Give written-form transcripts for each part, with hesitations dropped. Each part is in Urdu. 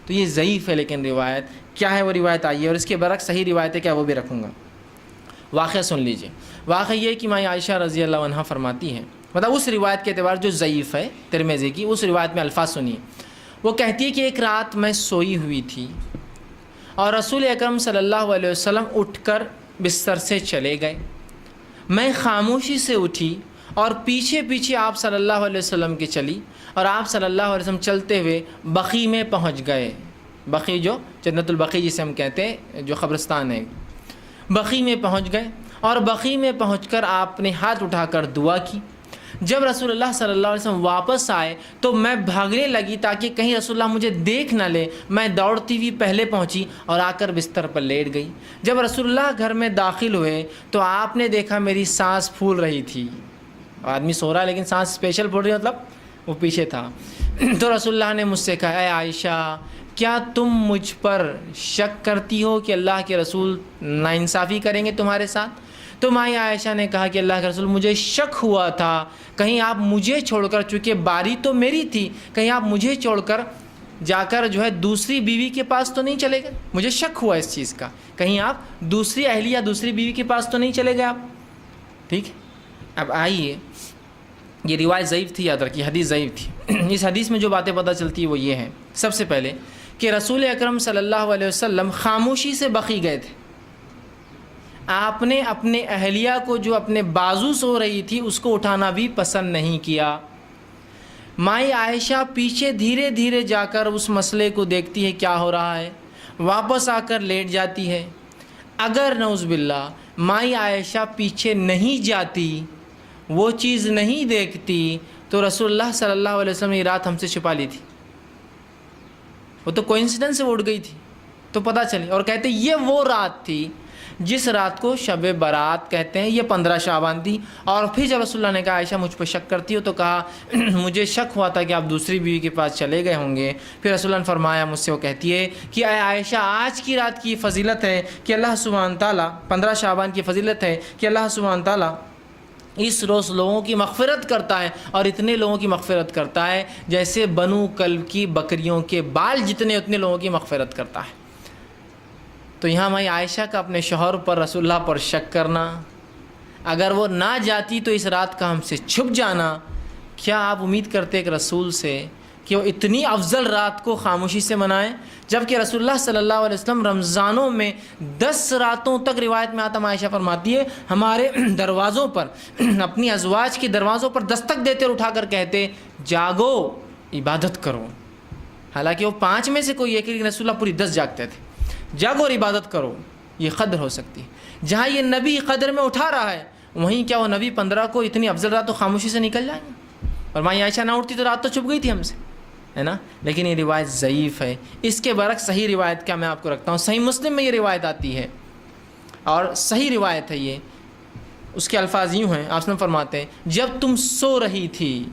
تو یہ ضعیف ہے. لیکن روایت کیا ہے وہ روایت آئی ہے, اور اس کے برعکس صحیح روایت ہے کیا وہ بھی رکھوں گا. واقعہ سن لیجئے. واقعہ یہ کہ ماں عائشہ رضی اللہ عنہا فرماتی ہیں, مطلب اس روایت کے اعتبار جو ضعیف ہے ترمذی کی, اس روایت میں الفاظ سنیے. وہ کہتی ہے کہ ایک رات میں سوئی ہوئی تھی اور رسول اکرم صلی اللہ علیہ وسلم اٹھ کر بستر سے چلے گئے. میں خاموشی سے اٹھی اور پیچھے پیچھے آپ صلی اللہ علیہ وسلم کے چلی, اور آپ صلی اللہ علیہ وسلم چلتے ہوئے بقیع میں پہنچ گئے. بقیع جو جنت البقیع جسے ہم کہتے ہیں, جو قبرستان ہے, بقیع میں پہنچ گئے. اور بقیع میں پہنچ کر آپ نے ہاتھ اٹھا کر دعا کی. جب رسول اللہ صلی اللہ علیہ وسلم واپس آئے تو میں بھاگنے لگی تاکہ کہیں رسول اللہ مجھے دیکھ نہ لے. میں دوڑتی ہوئی پہلے پہنچی اور آ کر بستر پر لیٹ گئی. جب رسول اللہ گھر میں داخل ہوئے تو آپ نے دیکھا میری سانس پھول رہی تھی. آدمی سو رہا ہے لیکن سانس اسپیشل پھول رہی, مطلب وہ پیچھے تھا. تو رسول اللہ نے مجھ سے کہا, اے عائشہ کیا تم مجھ پر شک کرتی ہو کہ اللہ کے رسول ناانصافی کریں گے تمہارے ساتھ؟ تو ماں عائشہ نے کہا کہ اللہ کے رسول مجھے شک ہوا تھا کہیں آپ مجھے چھوڑ کر, چونکہ باری تو میری تھی, کہیں آپ مجھے چھوڑ کر جا کر جو ہے دوسری بیوی کے پاس تو نہیں چلے گئے. مجھے شک ہوا اس چیز کا, کہیں آپ دوسری اہلیہ دوسری بیوی کے پاس تو نہیں چلے گئے آپ. ٹھیک ہے, اب آئیے, یہ روایت ضعیف تھی, یاد رکھیے حدیث ضعیف تھی. اس حدیث میں جو باتیں پتہ چلتی ہیں وہ یہ ہیں. سب سے پہلے کہ رسول اکرم صلی اللہ علیہ وسلم خاموشی سے بقیع گئے تھے. آپ نے اپنے اہلیہ کو جو اپنے بازو سو رہی تھی اس کو اٹھانا بھی پسند نہیں کیا. مائی عائشہ پیچھے دھیرے دھیرے جا کر اس مسئلے کو دیکھتی ہے کیا ہو رہا ہے, واپس آ کر لیٹ جاتی ہے. اگر نعوذ باللہ مائی عائشہ پیچھے نہیں جاتی, وہ چیز نہیں دیکھتی, تو رسول اللہ صلی اللہ علیہ وسلم نے یہ رات ہم سے چھپا لی تھی. وہ تو کوئنسیڈنس سے اٹھ گئی تھی تو پتہ چلی, اور کہتے یہ وہ رات تھی جس رات کو شب برات کہتے ہیں. یہ 15 شعبان تھی. اور پھر جب رسول اللہ نے کہا عائشہ مجھ پہ شک کرتی ہو, تو کہا مجھے شک ہوا تھا کہ آپ دوسری بیوی کے پاس چلے گئے ہوں گے. پھر رسول اللہ نے فرمایا مجھ سے, وہ کہتی ہے کہ اے عائشہ آج کی رات کی فضیلت ہے کہ اللہ سبحانہ تعالیٰ, 15 شعبان کی فضیلت ہے کہ اللہ سبحانہ تعالیٰ اس روز لوگوں کی مغفرت کرتا ہے, اور اتنے لوگوں کی مغفرت کرتا ہے جیسے بنو کلب کی بکریوں کے بال جتنے اتنے لوگوں کی مغفرت کرتا ہے. تو یہاں مائی عائشہ کا اپنے شوہر پر رسول اللہ پر شک کرنا, اگر وہ نہ جاتی تو اس رات کا ہم سے چھپ جانا, کیا آپ امید کرتے ایک رسول سے کہ وہ اتنی افضل رات کو خاموشی سے منائیں؟ جبکہ رسول اللہ صلی اللہ علیہ وسلم رمضانوں میں 10 راتوں تک, روایت میں آتا عائشہ فرماتی ہے, ہمارے دروازوں پر, اپنی ازواج کے دروازوں پر دستک دیتے اور اٹھا کر کہتے جاگو عبادت کرو. حالانکہ وہ 5 میں سے کوئی ایک, لیکن رسول اللہ پوری 10 جاگتے تھے. جاگو اور عبادت کرو, یہ قدر ہو سکتی ہے. جہاں یہ نبی قدر میں اٹھا رہا ہے, وہیں کیا وہ نبی 15 کو اتنی افضل رات تو خاموشی سے نکل جائیں گے؟ اور ماں عائشہ نہ اٹھتی تو رات تو چھپ گئی تھی ہم سے, ہے نا. لیکن یہ روایت ضعیف ہے. اس کے برعکس صحیح روایت کیا میں آپ کو رکھتا ہوں, صحیح مسلم میں یہ روایت آتی ہے اور صحیح روایت ہے یہ. اس کے الفاظ یوں ہیں, آپ فرماتے ہیں جب تم سو رہی تھی,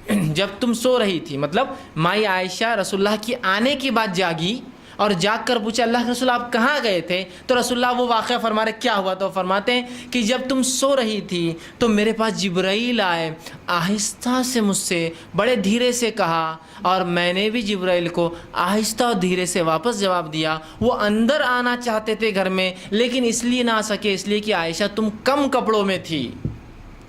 جب تم سو رہی تھی, مطلب مائی عائشہ رسول اللہ کی آنے کے بعد جاگی اور جاگ کر پوچھا اللہ کے رسول آپ کہاں گئے تھے؟ تو رسول اللہ وہ واقعہ فرما رہے کیا ہوا, تو فرماتے ہیں کہ جب تم سو رہی تھی تو میرے پاس جبرائیل آئے, آہستہ سے مجھ سے بڑے دھیرے سے کہا, اور میں نے بھی جبرائیل کو آہستہ اور دھیرے سے واپس جواب دیا. وہ اندر آنا چاہتے تھے گھر میں, لیکن اس لیے نہ آ سکے اس لیے کہ عائشہ تم کم کپڑوں میں تھی,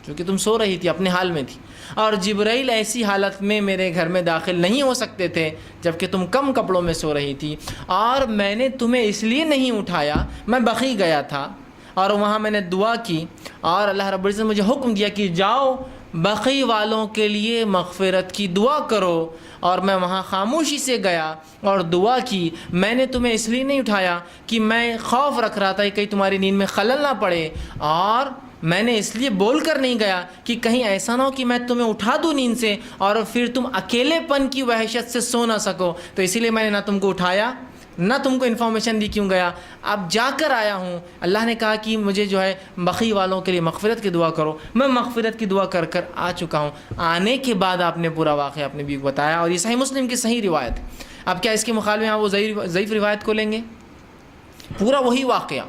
کیونکہ تم سو رہی تھی, اپنے حال میں تھی, اور جبرائیل ایسی حالت میں میرے گھر میں داخل نہیں ہو سکتے تھے جبکہ تم کم کپڑوں میں سو رہی تھی. اور میں نے تمہیں اس لیے نہیں اٹھایا, میں بقیع گیا تھا اور وہاں میں نے دعا کی, اور اللہ رب العزت نے مجھے حکم دیا کہ جاؤ بقیع والوں کے لیے مغفرت کی دعا کرو, اور میں وہاں خاموشی سے گیا اور دعا کی. میں نے تمہیں اس لیے نہیں اٹھایا کہ میں خوف رکھ رہا تھا کہ کہیں تمہاری نیند میں خلل نہ پڑے, اور میں نے اس لیے بول کر نہیں گیا کہ کہیں ایسا نہ ہو کہ میں تمہیں اٹھا دوں نیند سے اور پھر تم اکیلے پن کی وحشت سے سو نہ سکو. تو اسی لیے میں نے نہ تم کو اٹھایا نہ تم کو انفارمیشن دی کیوں گیا. اب جا کر آیا ہوں, اللہ نے کہا کہ مجھے جو ہے بقیع والوں کے لیے مغفرت کی دعا کرو, میں مغفرت کی دعا کر کر آ چکا ہوں. آنے کے بعد آپ نے پورا واقعہ اپنے بیوی کو بتایا, اور یہ صحیح مسلم کی صحیح روایت ہے. اب کیا اس کے مخالفے میں آپ وہ ضعیف روایت کو لیں گے؟ پورا وہی واقعہ,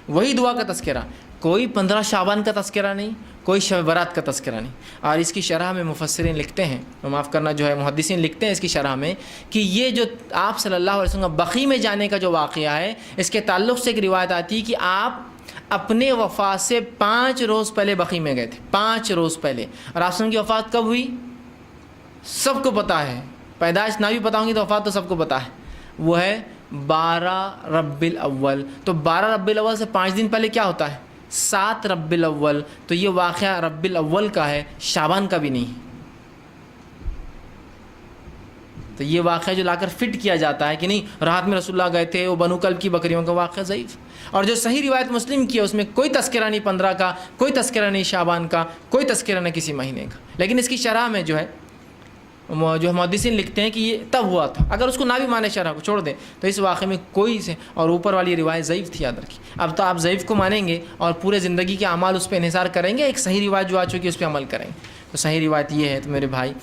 وہی دعا کا تذکرہ, کوئی 15 شعبان کا تذکرہ نہیں, کوئی شب برات کا تذکرہ نہیں. اور اس کی شرح میں مفسرین لکھتے ہیں، معاف کرنا جو ہے محدثین لکھتے ہیں اس کی شرح میں کہ یہ جو آپ صلی اللہ علیہ وسلم کا بقیع میں جانے کا جو واقعہ ہے، اس کے تعلق سے ایک روایت آتی ہے کہ آپ اپنے وفات سے 5 روز پہلے بقیع میں گئے تھے، 5 روز پہلے. اور آپ کی وفات کب ہوئی سب کو پتہ ہے، پیدائش نہ بھی پتہ ہوں گی تو وفات تو سب کو پتہ ہے، وہ ہے 12 ربیع الاول. تو 12 ربیع الاول سے 5 دن پہلے کیا ہوتا ہے؟ 7 ربیع الاول. تو یہ واقعہ ربیع الاول کا ہے، شعبان کا بھی نہیں. تو یہ واقعہ جو لا کر فٹ کیا جاتا ہے کہ نہیں رات میں رسول اللہ گئے تھے، وہ بنو کلب کی بکریوں کا واقعہ ضعیف. اور جو صحیح روایت مسلم کی ہے اس میں کوئی تذکرہ نہیں 15 کا، کوئی تذکرہ نہیں شعبان کا، کوئی تذکرہ نہیں کسی مہینے کا. لیکن اس کی شرح میں جو ہے جو محدثین لکھتے ہیں کہ یہ تب ہوا تھا. اگر اس کو نہ بھی مانے شرح کو چھوڑ دیں تو اس واقعے میں کوئی سے، اور اوپر والی روایت ضعیف تھی یاد رکھیے. اب تو آپ ضعیف کو مانیں گے اور پورے زندگی کے اعمال اس پہ انحصار کریں گے، ایک صحیح روایت جو آ چکی ہے اس پہ عمل کریں گے. تو صحیح روایت یہ ہے تو میرے بھائی،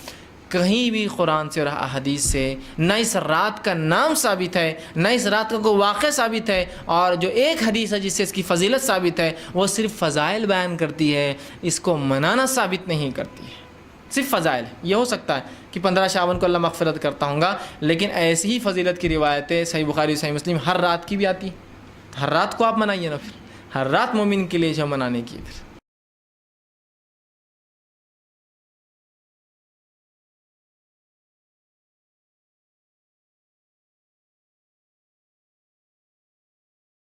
کہیں بھی قرآن سے اور احادیث سے نہ اس رات کا نام ثابت ہے، نہ اس رات کا کوئی واقعہ ثابت ہے. اور جو ایک حدیث ہے جس سے اس کی فضیلت ثابت ہے وہ صرف فضائل بیان کرتی ہے، اس کو منانا ثابت نہیں کرتی ہے، صرف فضائل. یہ ہو سکتا ہے کہ 15 شعبان کو اللہ مغفرت کرتا ہوں گا، لیکن ایسی ہی فضیلت کی روایتیں صحیح بخاری صحیح مسلم ہر رات کی بھی آتی ہے. ہر رات کو آپ منائیے نا، پھر ہر رات مومن کے لیے جو منانے کی پھر